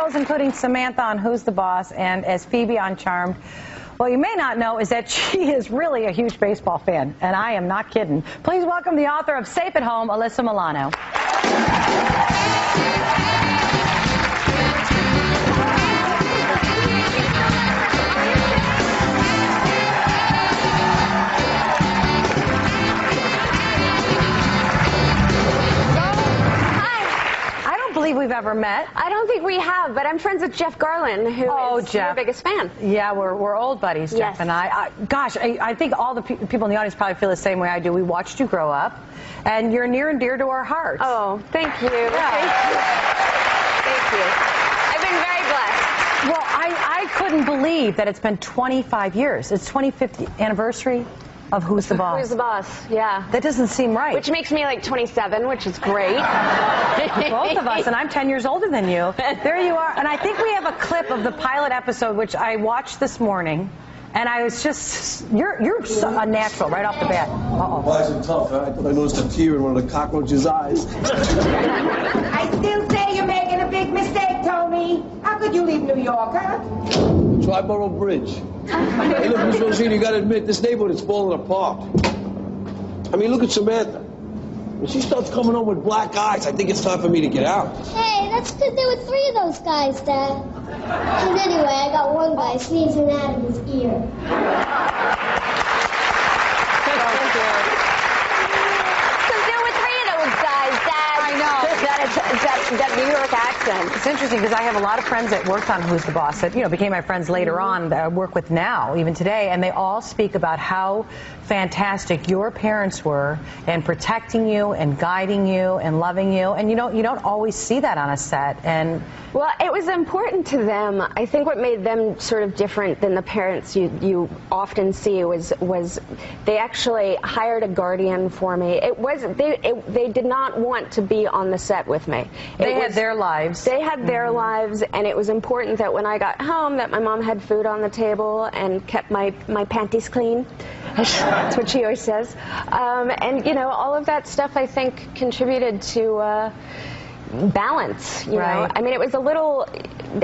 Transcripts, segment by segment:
girls, including Samantha on Who's the Boss and as Phoebe on Charmed. What you may not know is that she is really a huge baseball fan, and I am not kidding. Please welcome the author of Safe at Home, Alyssa Milano. We've ever met. I don't think we have, but I'm friends with Jeff Garland, who is your biggest fan. Yeah, we're old buddies, Jeff yes. and I. Gosh, I think all the people in the audience probably feel the same way I do. We watched you grow up, and you're near and dear to our hearts. Oh, thank you. Yeah. Thank you. I've been very blessed. Well, I couldn't believe that it's been 25 years. It's 25th anniversary of Who's the Boss. Who's the Boss, yeah. That doesn't seem right. Which makes me like 27, which is great. Both of us, and I'm 10 years older than you. There you are. And I think we have a clip of the pilot episode, which I watched this morning. And I was just, you're a natural right off the bat. Uh-oh. Why is it tough, huh? I thought I noticed a tear in one of the cockroach's eyes. I still say you're making a big mistake, Tony. How could you leave New York, huh? Triborough Bridge. Hey, look, Miss Rosine, you gotta admit, this neighborhood is falling apart. I mean, look at Samantha. When she starts coming home with black eyes, I think it's time for me to get out. Hey, that's because there were 3 of those guys, Dad. And anyway, I got one guy sneezing out of his ear. That New York accent. It's interesting because I have a lot of friends that worked on Who's the Boss that, became my friends later on that I work with now, even today, and they all speak about how fantastic your parents were in protecting you and guiding you and loving you, and you don't always see that on a set. And well, it was important to them. I think what made them sort of different than the parents you often see was they actually hired a guardian for me. They did not want to be on the set with me. They had their lives. They had their lives, and it was important that when I got home that my mom had food on the table and kept my panties clean. That's what she always says. And, all of that stuff, I think, contributed to balance, you know. I mean, it was a little,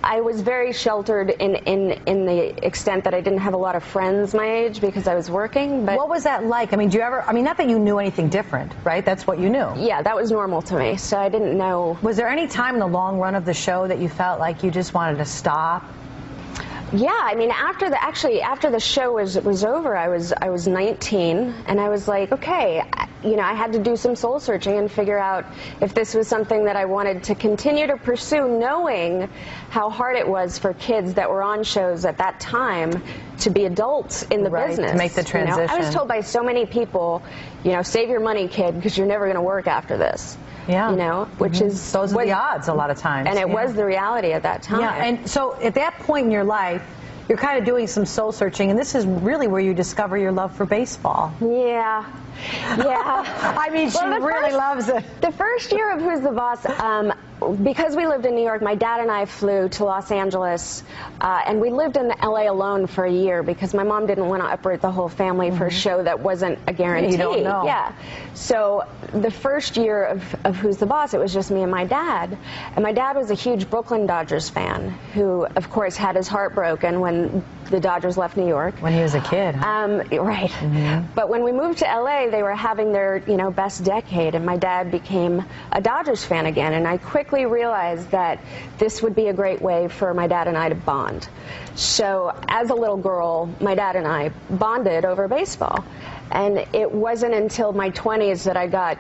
I was very sheltered in the extent that I didn't have a lot of friends my age because I was working. But what was that like? I mean, not that you knew anything different, right? That's what you knew. Yeah, that was normal to me, so I didn't know. Was there any time in the long run of the show that you felt like you just wanted to stop? Yeah, I mean, after the show was over, I was 19, and I was like, okay, I had to do some soul searching and figure out if this was something that I wanted to continue to pursue, knowing how hard it was for kids that were on shows at that time to be adults in the business. To make the transition. I was told by so many people, save your money, kid, because you're never going to work after this. Yeah. Which is... Those are the odds a lot of times. And it was the reality at that time. Yeah, and so at that point in your life, you're kind of doing some soul searching, and this is really where you discover your love for baseball. Yeah. I mean, she really loves it. The first year of Who's the Boss, because we lived in New York, my dad and I flew to Los Angeles, and we lived in LA alone for a year because my mom didn't want to uproot the whole family for a show that wasn't a guarantee. You don't know. Yeah. So the first year of Who's the Boss, it was just me and my dad. And my dad was a huge Brooklyn Dodgers fan who, of course, had his heart broken when the Dodgers left New York. When he was a kid. Right. But when we moved to LA, they were having their, best decade, and my dad became a Dodgers fan again, and I quickly realized that this would be a great way for my dad and I to bond. So as a little girl, my dad and I bonded over baseball. And it wasn't until my 20s that I got,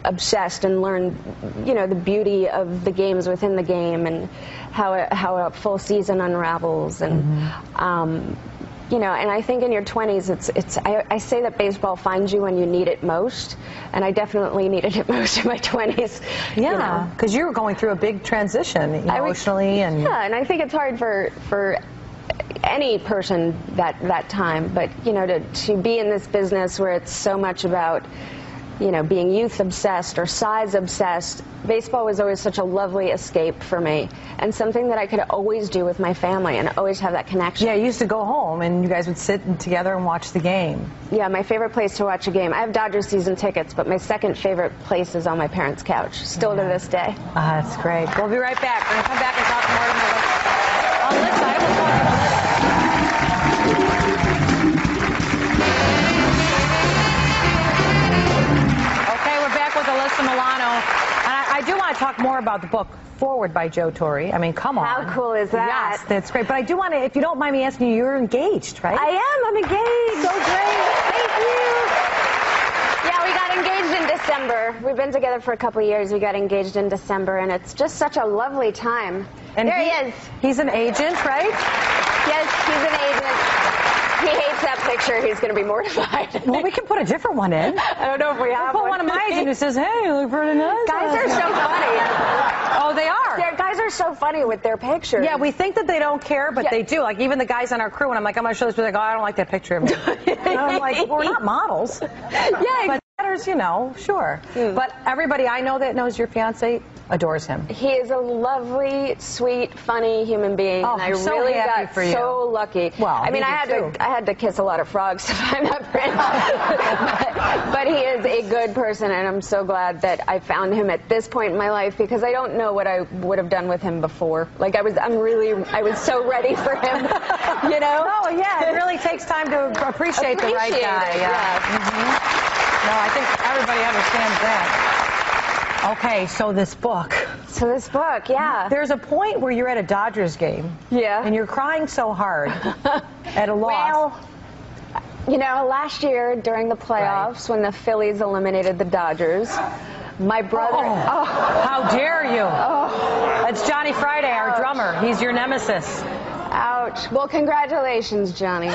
obsessed and learned, the beauty of the games within the game and how a full season unravels. And, and I think in your 20s, I say that baseball finds you when you need it most, and I definitely needed it most in my 20s. Yeah, because you were going through a big transition emotionally. Yeah, and I think it's hard for any person that time, but to be in this business where it's so much about you know, being youth obsessed or size obsessed, baseball was always such a lovely escape for me, and something that I could always do with my family and always have that connection. Yeah, you used to go home and you guys would sit together and watch the game. Yeah, my favorite place to watch a game. I have Dodgers season tickets, but my second favorite place is on my parents' couch, still to this day. That's great. We'll be right back. We're going to come back and talk more to Alyssa. I will talk to Alyssa. Okay, we're back with Alyssa Milano. And I do want to talk more about the book, Forward by Joe Torre. I mean, come on. How cool is that? Yes, that's great. But I do want to, if you don't mind me asking you, you're engaged, right? I am. I'm engaged. So great. Thank you. Yeah, we got engaged in December. We've been together for a couple of years. We got engaged in December, and it's just such a lovely time. And there he is. He's an agent, right? Yes, he's an agent. He hates that picture. He's going to be mortified. Well, we can put a different one in. I don't know if we have We'll put one of my agents who says, hey, you look pretty nice. Guys are so funny. Oh, they are. Guys are so funny with their pictures. Yeah, we think that they don't care, but they do. Like, even the guys on our crew, when I'm like, I'm going to show this, they're like, oh, I don't like that picture of me. And I'm like, well, we're not models. Yeah, but you know, sure. But everybody I know that knows your fiancé adores him. He is a lovely, sweet, funny human being, Oh, and I I'm so really happy got for you. so lucky. Well, I mean, I had to kiss a lot of frogs to find that prince. but he is a good person, and I'm so glad that I found him at this point in my life, because I don't know what I would have done with him before. Like, I was so ready for him, you know? Oh, yeah, it really takes time to appreciate the right guy. Yeah. No, I think everybody understands that. Okay, so this book. Yeah. There's a point where you're at a Dodgers game. Yeah. And you're crying so hard at a loss. Well, you know, last year during the playoffs, when the Phillies eliminated the Dodgers, my brother... Oh, how dare you? That's Johnny Friday, our drummer. He's your nemesis. Ouch. Well, congratulations, Johnny.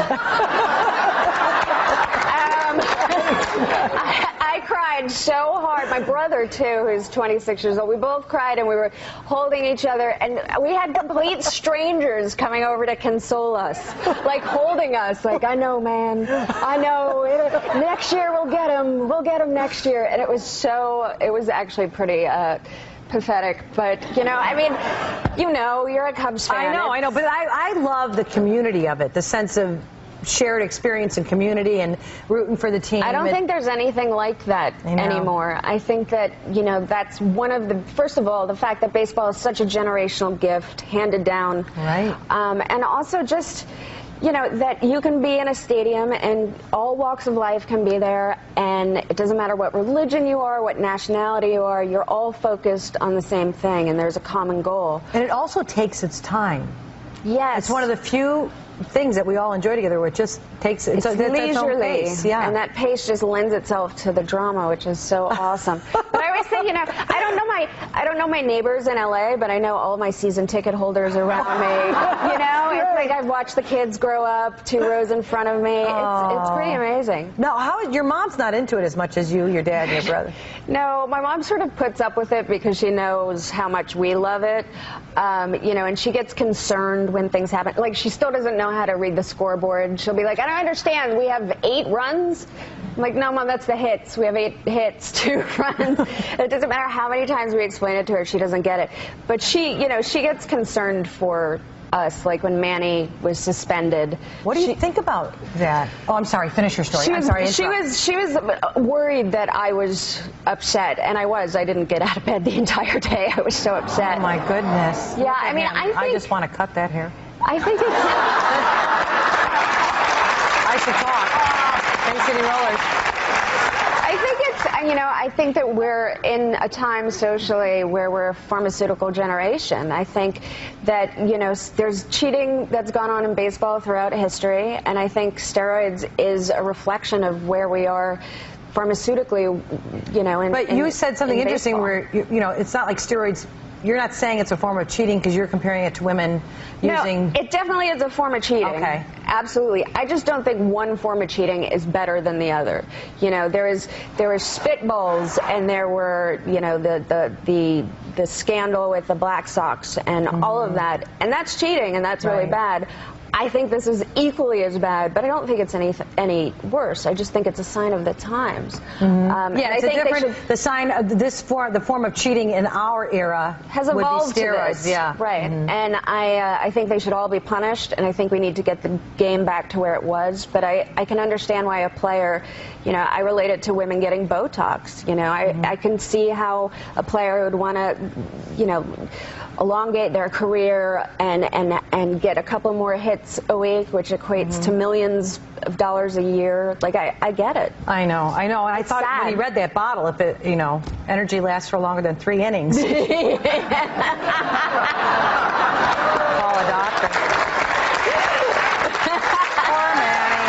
I cried so hard. My brother, too, who's 26 years old, we both cried, and we were holding each other, and we had complete strangers coming over to console us, like holding us, like, I know, man, I know, next year we'll get him next year. And it was actually pretty pathetic, but, you know, I mean, you know, you're a Cubs fan. I know, but I love the community of it, the sense of shared experience and community and rooting for the team. I don't think there's anything like that anymore. I think that, you know, that's one of the, first of all, the fact that baseball is such a generational gift handed down. Right. And also just, you know, that you can be in a stadium and all walks of life can be there, and it doesn't matter what religion you are, what nationality you are, you're all focused on the same thing, and there's a common goal. And it also takes its time. Yes. It's one of the few things that we all enjoy together where it just takes its own pace. Yeah. And that pace just lends itself to the drama, which is so awesome. But I always say, you know, I don't know my neighbors in LA, but I know all my season ticket holders around me. You know, it's like I've watched the kids grow up 2 rows in front of me. It's pretty amazing. Now, your mom's not into it as much as you, your dad, and your brother. No, my mom sort of puts up with it because she knows how much we love it. You know, and she gets concerned when things happen. Like, she still doesn't know how to read the scoreboard. She'll be like, I don't understand. We have 8 runs? I'm like, no, Mom, that's the hits. We have 8 hits, 2 runs. It doesn't matter how many times we explain it to her, she doesn't get it. But she, you know, she gets concerned for us, like when Manny was suspended. What do you think about that? Oh, I'm sorry. Finish your story. I'm sorry. She was worried that I was upset, and I was. I didn't get out of bed the entire day. I was so upset. Oh my goodness. Yeah, I mean, I just want to cut that hair. I think it's... I should talk. Thanks, City Rollers. I think it's, you know, I think that we're in a time socially where we're a pharmaceutical generation. I think that, you know, there's cheating that's gone on in baseball throughout history, and I think steroids is a reflection of where we are pharmaceutically, you know, But you said something interesting where, you know, it's not like steroids. You're not saying it's a form of cheating because you're comparing it to women using... No, it definitely is a form of cheating. Okay. Absolutely. I just don't think one form of cheating is better than the other. You know, there was spitballs, and there were, you know, the scandal with the Black Sox and all of that. And that's cheating, and that's really bad. I think this is equally as bad, but I don't think it's any worse. I just think it's a sign of the times. Yeah, it's a different. The sign of the form of cheating in our era has evolved would be steroids. To this. Yeah, right. And I think they should all be punished, and I think we need to get the game back to where it was. But I can understand why a player, you know, I relate it to women getting Botox. You know, I can see how a player would want to, you know, elongate their career and get a couple more hits a week, which equates to millions of dollars a year. Like, I get it. I know. And I thought sad. when he read that bottle, if it, you know, energy lasts for longer than 3 innings. Call a doctor. Poor Manny.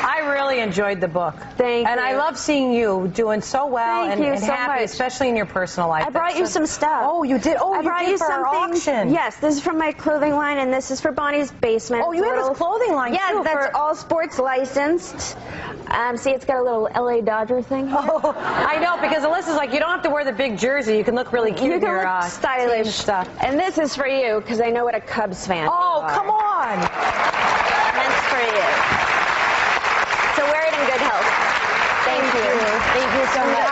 I really enjoyed the book. Thank and you. I love seeing you doing so well Thank and you so happy, much. especially in your personal life. I brought you some stuff. Oh, you did? Oh, I brought you for our something. auction. Yes, this is from my clothing line, and this is for Bonnie's basement. Oh, you have this clothing line, yeah, too. that's all sports licensed. See, it's got a little LA Dodger thing here. Oh, I know, because Alyssa's like, you don't have to wear the big jersey. You can look really cute You in can your look stylish stuff. And this is for you, because I know what a Cubs fan you Oh, are. come on. That's for you. So wear it in good health. Thank you. Thank you so much.